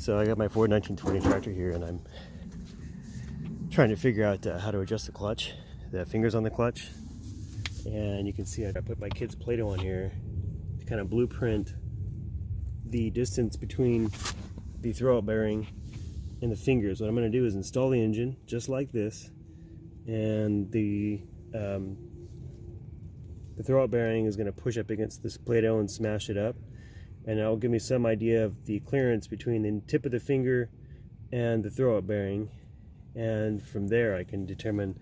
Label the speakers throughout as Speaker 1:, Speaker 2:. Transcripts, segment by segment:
Speaker 1: So I got my Ford 1920 tractor here, and I'm trying to figure out how to adjust the clutch, the fingers on the clutch. And you can see I put my kid's Play-Doh on here to kind of blueprint the distance between the throwout bearing and the fingers. What I'm going to do is install the engine just like this, and the throwout bearing is going to push up against this Play-Doh and smash it up, and that'll give me some idea of the clearance between the tip of the finger and the throwout bearing, and from there I can determine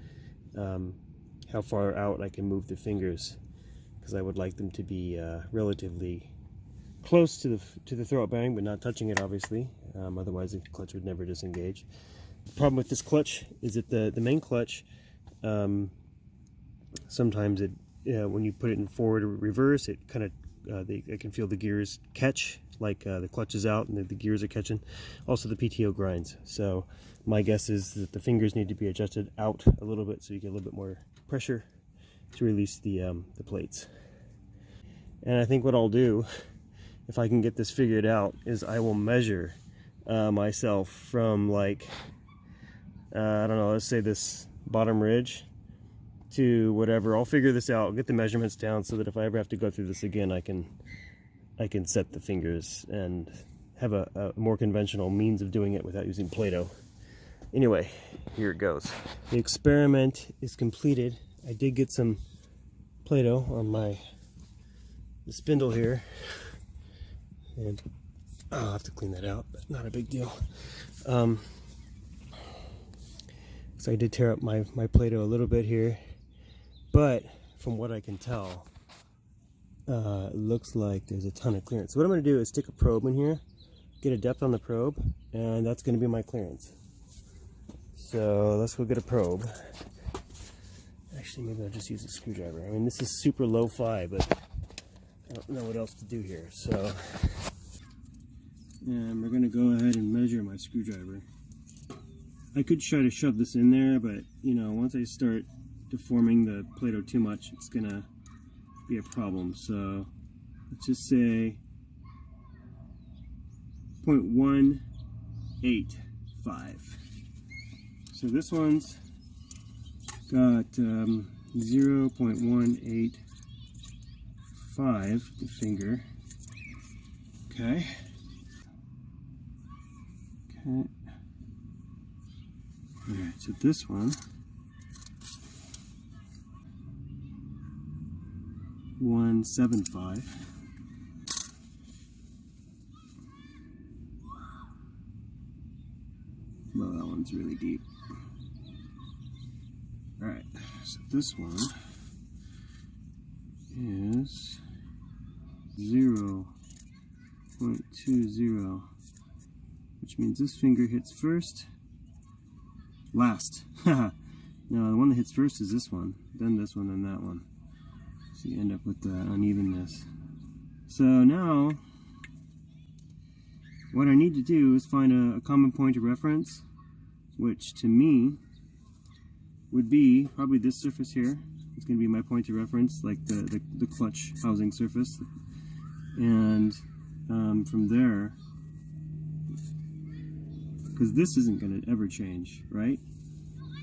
Speaker 1: how far out I can move the fingers, because I would like them to be relatively close to the throwout bearing, but not touching it, obviously. Otherwise the clutch would never disengage. The problem with this clutch is that the main clutch, sometimes it when you put it in forward or reverse, it kind of I can feel the gears catch, like the clutch is out and the gears are catching. Also the PTO grinds. So my guess is that the fingers need to be adjusted out a little bit so you get a little bit more pressure to release the plates. And I think what I'll do, if I can get this figured out, is I will measure myself from, like, I don't know, let's say this bottom ridge to whatever. I'll figure this out, get the measurements down, so that if I ever have to go through this again, I can set the fingers and have a more conventional means of doing it without using Play-Doh. Anyway, here it goes. The experiment is completed. I did get some Play-Doh on the spindle here, and I'll have to clean that out, but not a big deal. So I did tear up my Play-Doh a little bit here, but from what I can tell, it looks like there's a ton of clearance. So what I'm going to do is stick a probe in here, get a depth on the probe, and that's going to be my clearance. So let's go get a probe. Actually, maybe I'll just use a screwdriver. I mean, this is super lo-fi, but I don't know what else to do here. So, and we're going to go ahead and measure my screwdriver. I could try to shove this in there, but you know, once I start deforming the Play-Doh too much, it's going to be a problem. So let's just say 0.185. So this one's got 0.185, the finger. Okay. Okay. Alright, so this one, 175. Well, that one's really deep. Alright, so this one is 0.20, which means this finger hits first, last. Now the one that hits first is this one, then this one, then that one. So you end up with the unevenness. So now what I need to do is find a common point of reference, which to me would be probably this surface here. It's going to be my point of reference, like the clutch housing surface. And from there, because this isn't going to ever change, right?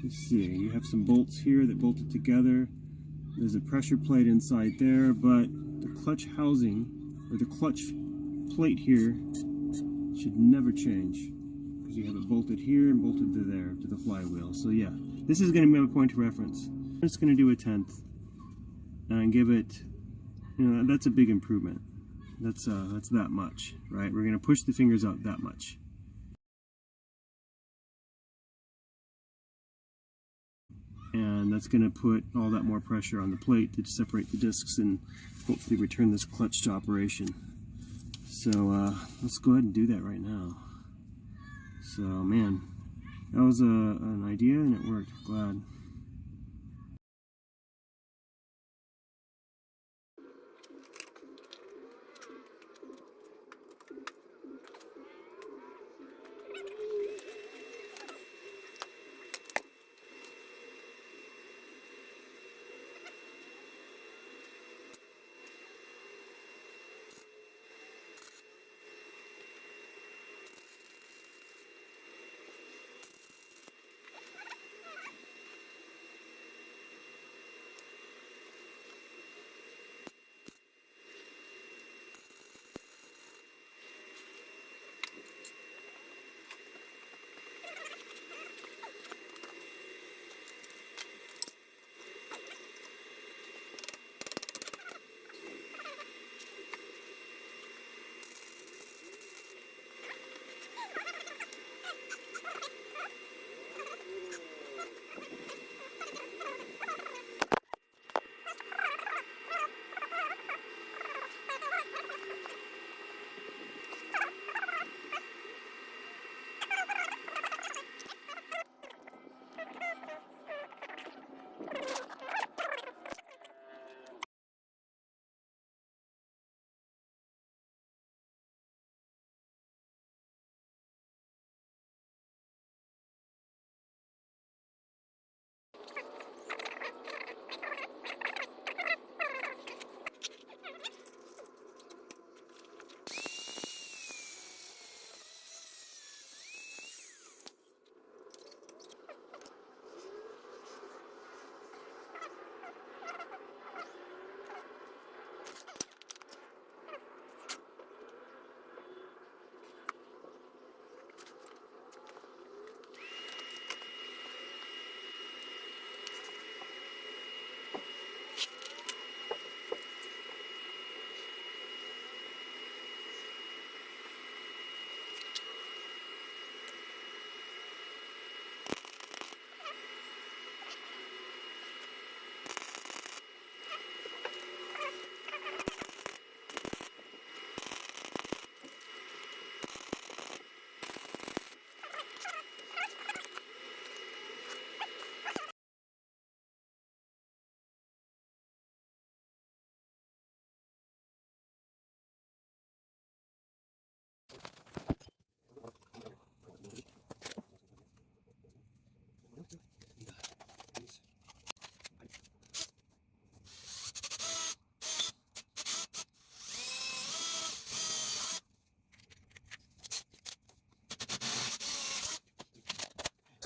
Speaker 1: Let's see, you have some bolts here that bolt it together. There's a pressure plate inside there, but the clutch housing, or the clutch plate here, should never change, because you have it bolted here and bolted to there, to the flywheel. So yeah, this is going to be my point of reference. I'm just going to do 1/10 and give it, you know, that's a big improvement. That's that much, right? We're going to push the fingers out that much. And that's going to put all that more pressure on the plate to separate the discs and hopefully return this clutch to operation. So let's go ahead and do that right now. So man, that was an idea and it worked. Glad.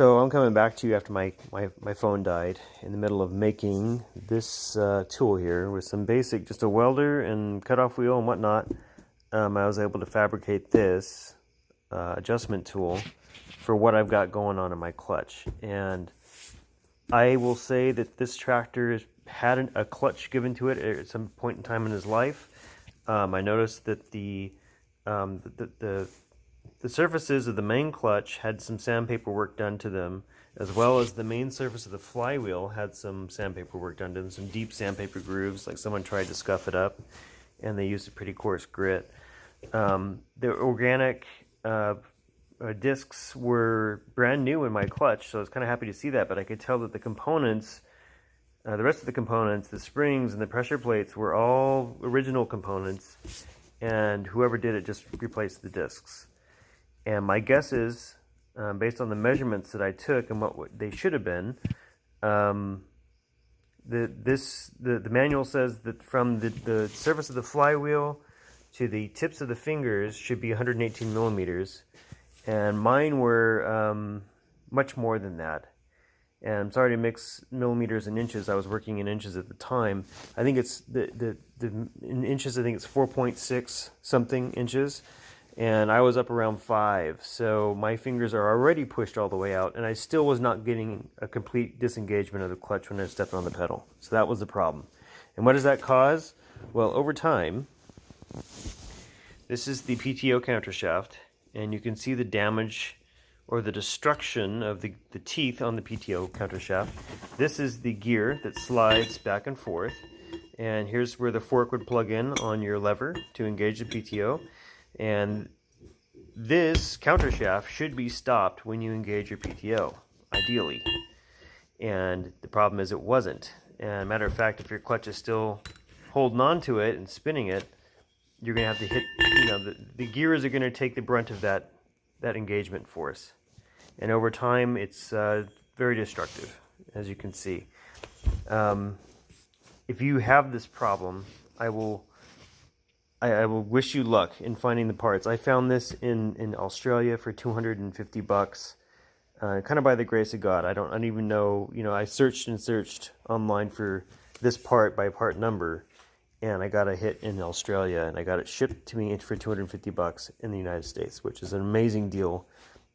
Speaker 1: So I'm coming back to you after my phone died in the middle of making this tool here with some basic, just a welder and cutoff wheel and whatnot. I was able to fabricate this adjustment tool for what I've got going on in my clutch. And I will say that this tractor has had a clutch given to it at some point in time in his life. I noticed that the surfaces of the main clutch had some sandpaper work done to them, as well as the main surface of the flywheel had some sandpaper work done to them, some deep sandpaper grooves, like someone tried to scuff it up, and they used a pretty coarse grit. The organic discs were brand new in my clutch, so I was kind of happy to see that, but I could tell that the components, the rest of the components, the springs and the pressure plates were all original components, and whoever did it just replaced the discs. And my guess is, based on the measurements that I took and what they should have been, the manual says that from the surface of the flywheel to the tips of the fingers should be 118 millimeters, and mine were much more than that. And I'm sorry to mix millimeters and inches. I was working in inches at the time. I think it's in inches. I think it's 4.6 something inches. And I was up around 5, so my fingers are already pushed all the way out, and I still was not getting a complete disengagement of the clutch when I stepped on the pedal. So that was the problem. And what does that cause? Well, over time, this is the PTO countershaft, and you can see the damage or the destruction of the teeth on the PTO countershaft. This is the gear that slides back and forth, and here's where the fork would plug in on your lever to engage the PTO. And this countershaft should be stopped when you engage your PTO, ideally. And the problem is it wasn't. And matter of fact, if your clutch is still holding on to it and spinning it, you're going to have to hit, the gears are going to take the brunt of that engagement force. And over time, it's very destructive, as you can see. If you have this problem, I will wish you luck in finding the parts. I found this in Australia for $250, kind of by the grace of God. I don't even know. I searched and searched online for this part by part number, and I got a hit in Australia, and I got it shipped to me for $250 in the United States, which is an amazing deal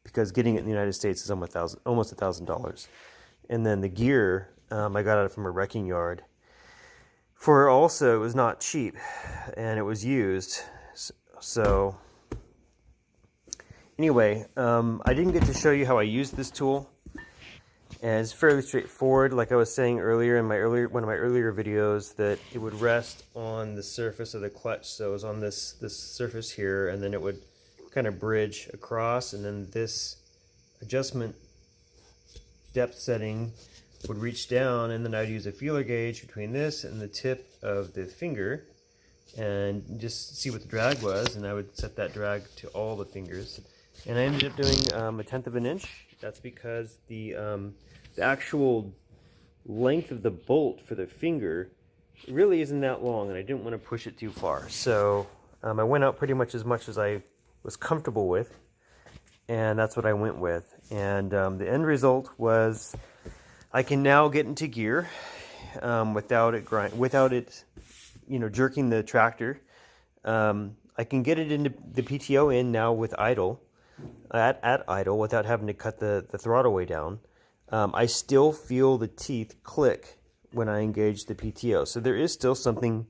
Speaker 1: because getting it in the United States is almost $1,000. And then the gear, I got it from a wrecking yard. For also, it was not cheap, and it was used. So, anyway, I didn't get to show you how I used this tool, and it's fairly straightforward. Like I was saying earlier in one of my earlier videos, that it would rest on the surface of the clutch. So it was on this surface here, and then it would kind of bridge across, and then this adjustment depth setting would reach down, and then I'd use a feeler gauge between this and the tip of the finger and just see what the drag was, and I would set that drag to all the fingers. And I ended up doing 1/10 of an inch. That's because the actual length of the bolt for the finger really isn't that long, and I didn't want to push it too far. So I went out pretty much as I was comfortable with, and that's what I went with. And the end result was I can now get into gear without it jerking the tractor. I can get it into the PTO in now with idle, at idle, without having to cut the throttle way down. I still feel the teeth click when I engage the PTO. So there is still something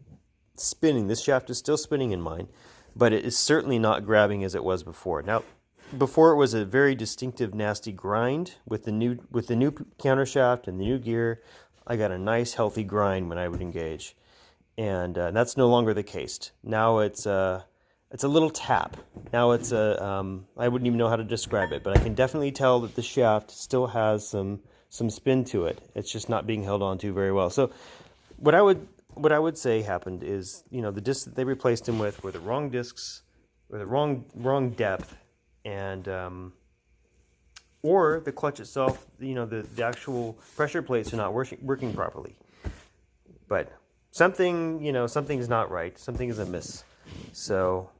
Speaker 1: spinning. This shaft is still spinning in mine, but it is certainly not grabbing as it was before. Now, before it was a very distinctive, nasty grind. With the new countershaft and the new gear, I got a nice, healthy grind when I would engage, and that's no longer the case. Now it's a little tap. Now it's I wouldn't even know how to describe it, but I can definitely tell that the shaft still has some spin to it. It's just not being held on to very well. So what I would say happened is, the discs that they replaced him with were the wrong discs, or the wrong depth. And or the clutch itself, the actual pressure plates are not working properly. But something's not right. Something is amiss. So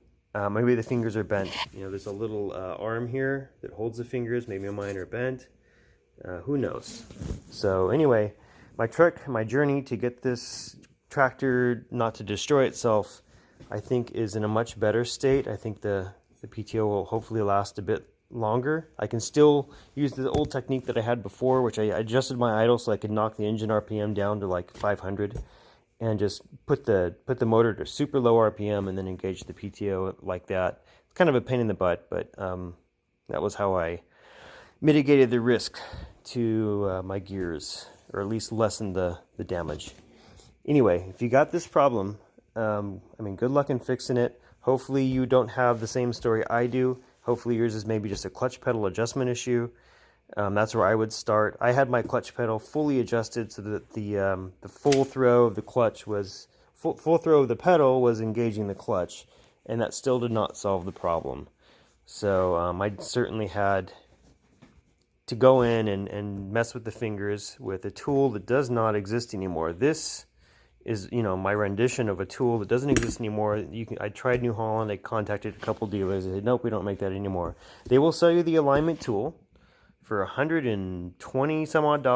Speaker 1: maybe the fingers are bent. There's a little arm here that holds the fingers. Maybe mine are bent. Who knows? So anyway, my journey to get this tractor not to destroy itself, I think is in a much better state. I think the PTO will hopefully last a bit longer. I can still use the old technique that I had before, which I adjusted my idle so I could knock the engine RPM down to like 500 and just put the motor to super low RPM and then engage the PTO like that. It's kind of a pain in the butt, but that was how I mitigated the risk to my gears, or at least lessen the damage. Anyway, if you got this problem, I mean, good luck in fixing it. Hopefully you don't have the same story I do. Hopefully yours is maybe just a clutch pedal adjustment issue. That's where I would start. I had my clutch pedal fully adjusted so that the full throw of the clutch was full throw of the pedal was engaging the clutch, and that still did not solve the problem. So I certainly had to go in and mess with the fingers with a tool that does not exist anymore. This is, you know, my rendition of a tool that doesn't exist anymore. I tried Newholland. I contacted a couple dealers. They said, nope, we don't make that anymore. They will sell you the alignment tool for $120 some odd,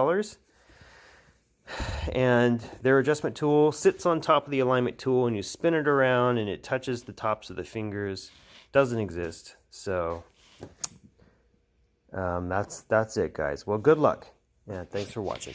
Speaker 1: and their adjustment tool sits on top of the alignment tool, and you spin it around and it touches the tops of the fingers. Doesn't exist. So that's it, guys. Well, good luck, and thanks for watching.